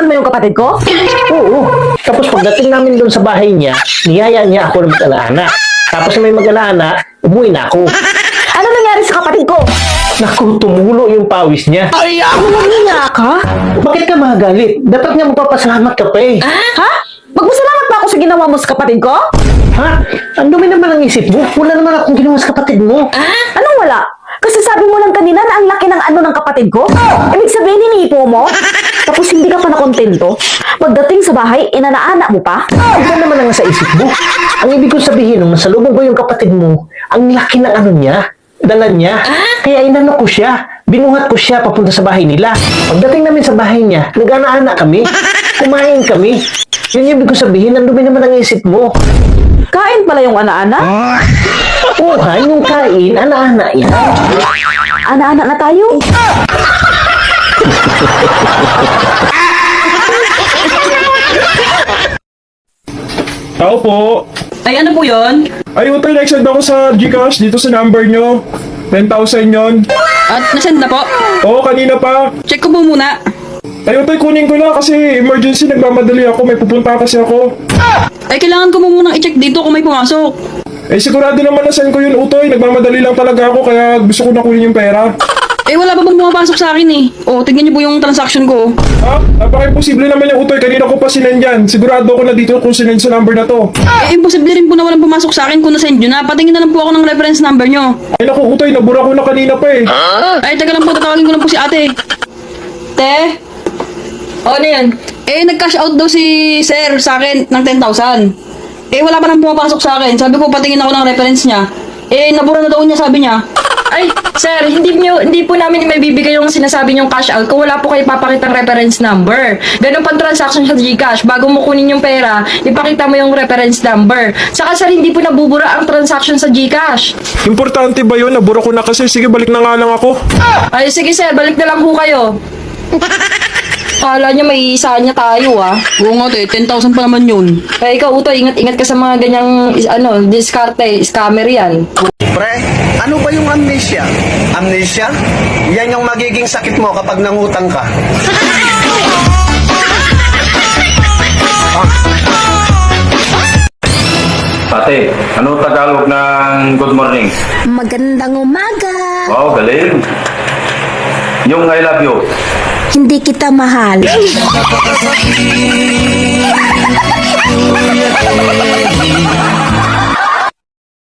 mo yung kapatid ko? Oo. Tapos pagdating namin doon sa bahay niya, niyaya niya ako ng mag-alaana. Tapos may mag-alaana, umuwi na ako. Ano nangyari sa kapatid ko? Naku, tumulo yung pawis niya. Nangiya ka? Bakit ka magalit? Dapat nga magpapasalamat ka pa eh. Ha? Magpasalamat ba ako sa ginawa mo sa kapatid ko? Ha? Ang dumi naman ang isip mo. Wala naman akong ginawa sa kapatid mo. Anong wala? Kasi sabi mo lang kanina na ang laki ng ano ng kapatid ko. Ibig sabihin, hinipo mo? Tapos hindi ka pa nakontento? Pagdating sa bahay, inanaana mo pa? Ito naman ang nasa isip mo. Ang ibig kong sabihin, nung nasalubong ko yung kapatid mo, ang laki ng ano niya, dala niya. Kaya inano ko siya. Binuhat ko siya papunta sa bahay nila. Pagdating namin sa bahay niya, nag-ana-ana kami. Kumain kami. Yun yung ibig kong sabihin, ang dumi naman ang isip mo. Kain pala yung ana-ana? Oo, yung kain, ana-ana yan. Ana-ana na tayo? Tao po. Ay, ano po yun? Ay, utay, nag-send ako sa Gcash dito sa number nyo. 10,000 yon. At nasend na po. Oo, kanina pa. Check ko po muna. Ay, utay, kunin ko na kasi emergency, nagmamadali ako. May pupunta kasi ako. Ay, kailangan ko mo munang i-check dito kung may pumasok. Eh, sigurado naman na send ko yun, utoy. Nagmamadali lang talaga ako kaya gusto ko na kunin yung pera. Eh, wala pa bang pumapasok sa akin eh. O, tignan niyo po yung transaction ko. Ha? Napaka-imposible naman yung utoy. Kanina ko pa sinend yan. Sigurado ako na dito kung sinend sa number na to. Eh, imposible rin po na walang pumasok sa akin kung na-send nyo na. Patingin na lang po ako ng reference number nyo. Ay, naku, utoy. Nabura ko na kanina pa eh. Ay, teka lang po, tatawagin ko lang po si ate. Te? O, ano yan? Eh, nag-cash out daw si sir sa akin ng 10,000. Eh, wala pa nang pumapasok sa akin. Sabi ko, patingin ako ng reference niya. Eh, nabura na daw niya, sabi niya. Ay, sir, hindi po namin may bibigay yung sinasabi niyong cash out kung wala po kayo papakitang reference number. Ganun pang transaction sa GCash. Bago mo kunin yung pera, ipakita mo yung reference number. Saka sir, hindi po nabubura ang transaction sa GCash. Importante ba yun? Nabura ko na kasi. Sige, balik na nga lang ako. Ay, sige sir, balik na lang po kayo. Kala niya may isa niya tayo ah. Oo nga, te, 10,000 pa naman yun. Kaya ikaw, Uto, ingat-ingat ka sa mga ganyang diskarte, scammer yan. Pre, ano ba yung amnesia? Amnesia? Yan yung magiging sakit mo kapag nangutang ka. Ate, ano Tagalog ng good morning? Magandang umaga. Wow, galing. Yung I love you. Hindi kita mahal.